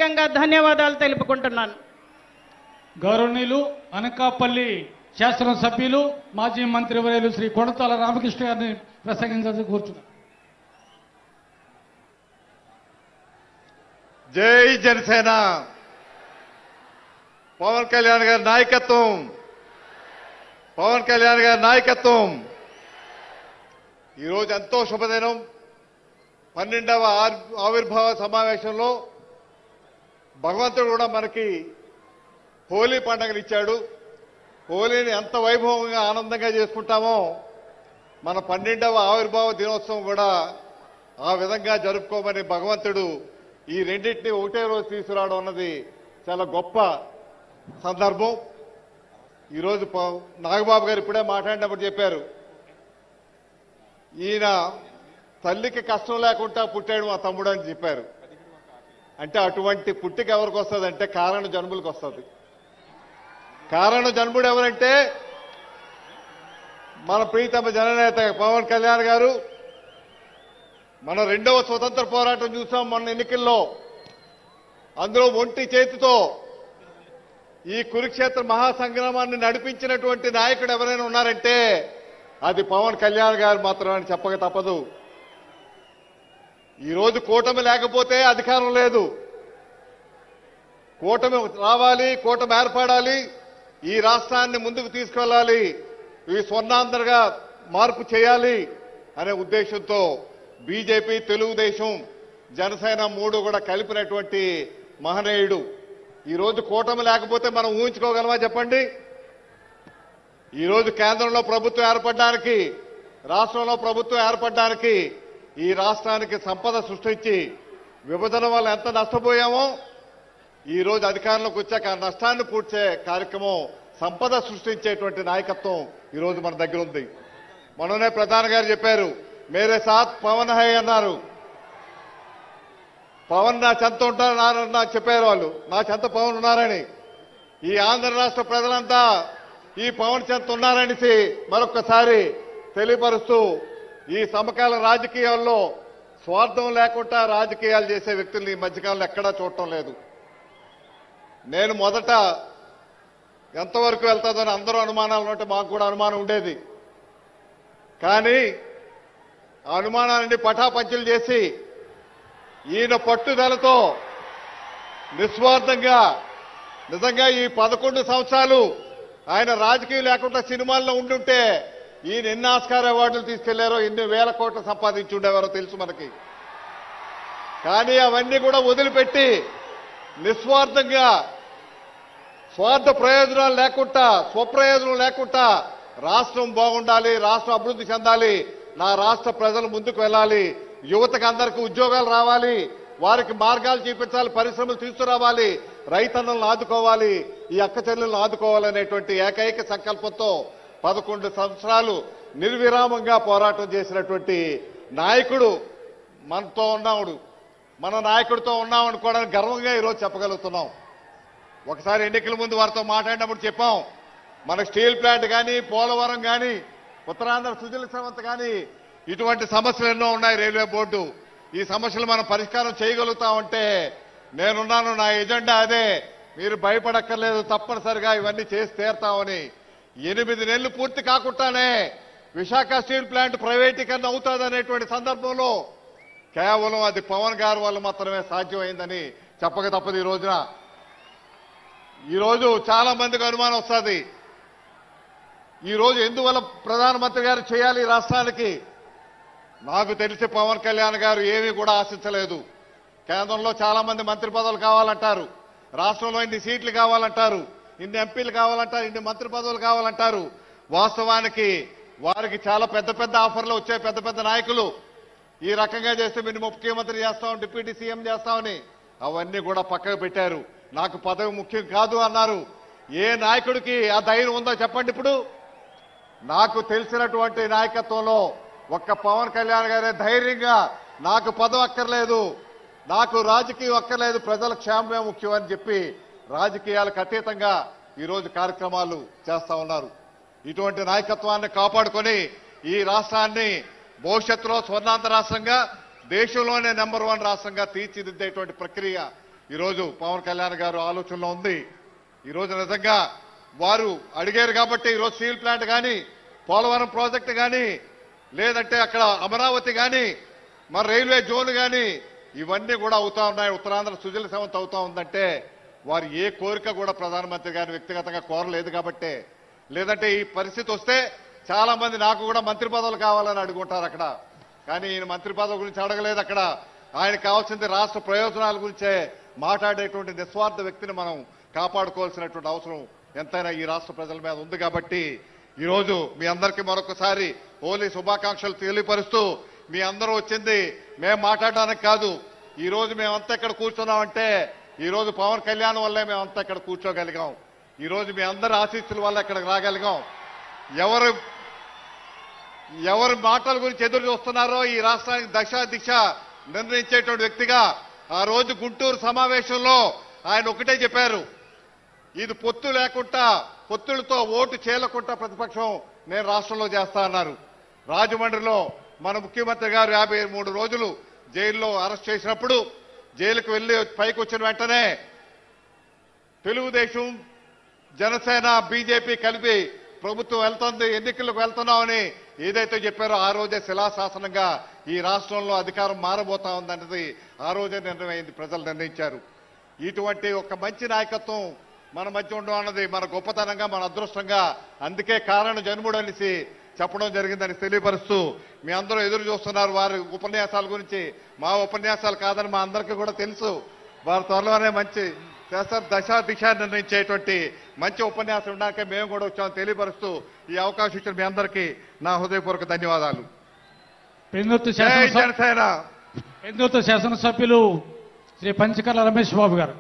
ప్రత్యేకంగా ధన్యవాదాలు తెలుపుకుంటున్నాను. గౌరవనీయులు అనకాపల్లి శాసనసభ్యులు మాజీ మంత్రివర్యులు శ్రీ కొణతాల రామకృష్ణ గారిని ప్రసంగించాలని కోరుచున్నాను. జై జనసేన. పవన్ కళ్యాణ్ గారి నాయకత్వం, పవన్ కళ్యాణ్ గారి నాయకత్వం. ఈరోజు ఎంతో శుభదినం. 12వ ఆవిర్భావ సమావేశంలో భగవంతుడు కూడా మనకి హోలీ పండుగను ఇచ్చాడు. హోలీని ఎంత వైభవంగా ఆనందంగా చేసుకుంటామో మన 12వ ఆవిర్భావ దినోత్సవం కూడా ఆ విధంగా జరుపుకోమని భగవంతుడు ఈ రెండింటినీ ఒకటే రోజు తీసుకురావడం అన్నది చాలా గొప్ప సందర్భం. ఈరోజు నాగబాబు గారు ఇప్పుడే మాట్లాడినప్పుడు చెప్పారు, ఈయన తల్లికి కష్టం లేకుండా పుట్టాడు మా తమ్ముడు అని చెప్పారు. అంటే అటువంటి పుట్టిక ఎవరికి వస్తుంది అంటే కారణ జన్ములకు వస్తుంది. కారణ జన్ముడు ఎవరంటే మన ప్రీతమ జననేత పవన్ కళ్యాణ్ గారు. మన 2వ స్వతంత్ర పోరాటం చూసాం మొన్న ఎన్నికల్లో. అందులో ఒంటి చేతితో ఈ కురుక్షేత్ర మహాసంగ్రామాన్ని నడిపించినటువంటి నాయకుడు ఎవరైనా ఉన్నారంటే అది పవన్ కళ్యాణ్ గారు మాత్రమే చెప్పక తప్పదు. ఈరోజు కూటమి లేకపోతే అధికారం లేదు. కూటమి రావాలి, కూటమి ఏర్పడాలి, ఈ రాష్ట్రాన్ని ముందుకు తీసుకెళ్లాలి, ఈ స్వర్ణాంధ్రగా మార్పు చేయాలి అనే ఉద్దేశంతో బీజేపీ, తెలుగుదేశం, జనసేన 3 కూడా కలిపినటువంటి మహనీయుడు. ఈరోజు కూటమి లేకపోతే మనం ఊహించుకోగలమా చెప్పండి? ఈరోజు కేంద్రంలో ప్రభుత్వం ఏర్పడడానికి, రాష్ట్రంలో ప్రభుత్వం ఏర్పడడానికి, ఈ రాష్ట్రానికి సంపద సృష్టించి విభజన వల్ల ఎంత నష్టపోయామో ఈరోజు అధికారంలోకి వచ్చాక ఆ నష్టాన్ని పూడ్చే కార్యక్రమం, సంపద సృష్టించేటువంటి నాయకత్వం ఈరోజు మన దగ్గర ఉంది. మొన్ననే ప్రధాని గారు చెప్పారు, మేరే సాత్ పవన్ హై అన్నారు. పవన్ నా చెంత ఉంటారని నాకు చెప్పారు వాళ్ళు, నా చెంత పవన్ ఉన్నారని. ఈ ఆంధ్ర రాష్ట్ర ప్రజలంతా ఈ పవన్ చెంత ఉన్నారనేసి మరొక్కసారి తెలియపరుస్తూ ఈ సమకాల రాజకీయాల్లో స్వార్థం లేకుండా రాజకీయాలు చేసే వ్యక్తుల్ని ఈ మధ్యకాలంలో ఎక్కడా చూడటం లేదు. నేను మొదట ఎంతవరకు వెళ్తాదని అందరూ అనుమానాలు ఉంటే మాకు కూడా అనుమానం ఉండేది. కానీ ఆ అనుమానాలన్నీ పటాపంచలు చేసి ఈయన పట్టుదలతో నిస్వార్థంగా నిజంగా ఈ 11 సంవత్సరాలు ఆయన రాజకీయం లేకుండా సినిమాల్లో ఉండుంటే ఈయన ఎన్ని ఆస్కార్ అవార్డులు తీసుకెళ్లారో, ఎన్ని వేల కోట్లు సంపాదించి ఉండేవారో తెలుసు మనకి. కానీ అవన్నీ కూడా వదిలిపెట్టి నిస్వార్థంగా, స్వార్థ ప్రయోజనాలు లేకుండా, స్వప్రయోజనం లేకుండా రాష్ట్రం బాగుండాలి, రాష్ట్రం అభివృద్ధి చెందాలి, నా రాష్ట్ర ప్రజలు ముందుకు వెళ్ళాలి, యువతకు అందరికీ ఉద్యోగాలు రావాలి, వారికి మార్గాలు చూపించాలి, పరిశ్రమలు తీసుకురావాలి, రైతన్నలను ఆదుకోవాలి, ఈ అక్క చెల్లెలను ఆదుకోవాలనేటువంటి ఏకైక సంకల్పంతో 11 సంవత్సరాలు నిర్విరామంగా పోరాటం చేసినటువంటి నాయకుడు మనతో ఉన్నాడు. మన నాయకుడితో ఉన్నామనుకోవడానికి గర్వంగా ఈరోజు చెప్పగలుగుతున్నాం. ఒకసారి ఎన్నికల ముందు వారితో మాట్లాడినప్పుడు చెప్పాం, మన స్టీల్ ప్లాంట్ కానీ, పోలవరం కానీ, ఉత్తరాంధ్ర సుజల శ్రవంత్ కానీ ఇటువంటి సమస్యలు ఎన్నో ఉన్నాయి. రైల్వే బోర్డు ఈ సమస్యలు మనం పరిష్కారం చేయగలుగుతామంటే నేనున్నాను, నా ఎజెండా అదే, మీరు భయపడక్కర్లేదు, తప్పనిసరిగా ఇవన్నీ చేసి తీరుతామని. 8 నెలలు పూర్తి కాకుండానే విశాఖ స్టీల్ ప్లాంట్ ప్రైవేటీకరణ అవుతుందనేటువంటి సందర్భంలో కేవలం అది పవన్ గారి వల్ల మాత్రమే సాధ్యమైందని చెప్పక తప్పదు. ఈరోజు చాలా మందికి అనుమానం వస్తుంది, ఈరోజు ఎందువల్ల ప్రధానమంత్రి గారు చేయాలి ఈ రాష్ట్రానికి? నాకు తెలిసి పవన్ కళ్యాణ్ గారు ఏమీ కూడా ఆశించలేదు. కేంద్రంలో చాలా మంది మంత్రి పదవులు కావాలంటారు, రాష్ట్రంలో ఇన్ని సీట్లు కావాలంటారు, ఇన్ని ఎంపీలు కావాలంటారు, ఇన్ని మంత్రి పదవులు కావాలంటారు. వాస్తవానికి వారికి చాలా పెద్ద పెద్ద ఆఫర్లు వచ్చాయి. పెద్ద పెద్ద నాయకులు ఈ రకంగా చేస్తే మీరు ముఖ్యమంత్రి చేస్తాం, డిప్యూటీ సీఎం చేస్తామని అవన్నీ కూడా పక్కకు పెట్టారు. నాకు పదవి ముఖ్యం కాదు అన్నారు. ఏ నాయకుడికి ఆ ధైర్యం ఉందో చెప్పండి? ఇప్పుడు నాకు తెలిసినటువంటి నాయకత్వంలో ఒక్క పవన్ కళ్యాణ్ గారే ధైర్యంగా నాకు పదవి అక్కర్లేదు, నాకు రాజకీయం అక్కర్లేదు, ప్రజల క్షేమమే ముఖ్యం అని చెప్పి రాజకీయాలకు అతీతంగా ఈరోజు కార్యక్రమాలు చేస్తా ఉన్నారు. ఇటువంటి నాయకత్వాన్ని కాపాడుకొని ఈ రాష్ట్రాన్ని భవిష్యత్తులో స్వర్ణాంధ్ర రాష్ట్రంగా, దేశంలోనే నెంబర్ 1 రాష్ట్రంగా తీర్చిదిద్దేటువంటి ప్రక్రియ ఈరోజు పవన్ కళ్యాణ్ గారు ఆలోచనలో ఉంది. ఈరోజు నిజంగా వారు అడిగారు కాబట్టి ఈరోజు స్టీల్ ప్లాంట్ కానీ, పోలవరం ప్రాజెక్టు కానీ, లేదంటే అక్కడ అమరావతి కానీ, మరి రైల్వే జోన్ కానీ ఇవన్నీ కూడా అవుతా ఉన్నాయి. ఉత్తరాంధ్ర సుజల సమంత అవుతా ఉందంటే వారు ఏ కోరిక కూడా ప్రధానమంత్రి గారిని వ్యక్తిగతంగా కోరలేదు కాబట్టి. లేదంటే ఈ పరిస్థితి వస్తే చాలా మంది నాకు కూడా మంత్రి పదవులు కావాలని అడుగుంటారు అక్కడ. కానీ ఈయన మంత్రి పదవి గురించి అడగలేదు అక్కడ. ఆయన కావాల్సింది రాష్ట్ర ప్రయోజనాల గురించే మాట్లాడేటువంటి నిస్వార్థ వ్యక్తిని మనం కాపాడుకోవాల్సినటువంటి అవసరం ఎంతైనా ఈ రాష్ట్ర ప్రజల మీద ఉంది. కాబట్టి ఈరోజు మీ అందరికీ మరొకసారి హోలీ శుభాకాంక్షలు తెలియపరుస్తూ, మీ అందరూ వచ్చింది మేము మాట్లాడడానికి కాదు. ఈ రోజు మేమంతా ఇక్కడ కూర్చున్నామంటే ఈ రోజు పవన్ కళ్యాణ్ వల్లే మేమంతా ఇక్కడ కూర్చోగలిగాం. ఈ రోజు మీ అందరి ఆశీస్సుల వల్ల ఇక్కడికి రాగలిగాం. ఎవరి మాటల గురించి ఎదురు చూస్తున్నారో ఈ రాష్ట్రానికి దశ దిశ నిర్ణయించేటువంటి వ్యక్తిగా ఆ రోజు గుంటూరు సమావేశంలో ఆయన ఒకటే చెప్పారు, ఇది పొత్తు లేకుండా, పొత్తులతో ఓటు చేయకుండా ప్రతిపక్షం నేను రాష్ట్రంలో చేస్తా అన్నారు. రాజమండ్రిలో మన ముఖ్యమంత్రి గారు 53 రోజులు జైల్లో అరెస్ట్ చేసినప్పుడు జైలుకు వెళ్లి పైకి వచ్చిన వెంటనే తెలుగుదేశం, జనసేన, బీజేపీ కలిపి ప్రభుత్వం వెళ్తుంది, ఎన్నికలకు వెళ్తున్నామని ఏదైతే చెప్పారో ఆ రోజే శిలాశాసనంగా ఈ రాష్ట్రంలో అధికారం మారబోతా ఉందన్నది ఆ రోజే నిర్ణయమైంది, ప్రజలు నిర్ణయించారు. ఇటువంటి ఒక మంచి నాయకత్వం మన మధ్య ఉండడం అన్నది మన గొప్పతనంగా, మన అదృష్టంగా, అందుకే కారణ జన్ముడు అనేసి చెప్పడం జరిగిందని తెలియపరుస్తూ, మీ అందరూ ఎదురు చూస్తున్నారు వారి ఉపన్యాసాల గురించి. మా ఉపన్యాసాలు కాదని మా అందరికీ కూడా తెలుసు. వారి త్వరలోనే మంచి చేస్తారు, దశ దిశ నిర్ణయించేటువంటి మంచి ఉపన్యాసం ఉండడానికే మేము కూడా వచ్చామని తెలియపరుస్తూ ఈ అవకాశం ఇచ్చిన మీ అందరికీ నా హృదయపూర్వక ధన్యవాదాలు. పెందుర్తి శాసనసభ్యులు శ్రీ పంచకర్ల రమేష్ బాబు గారు.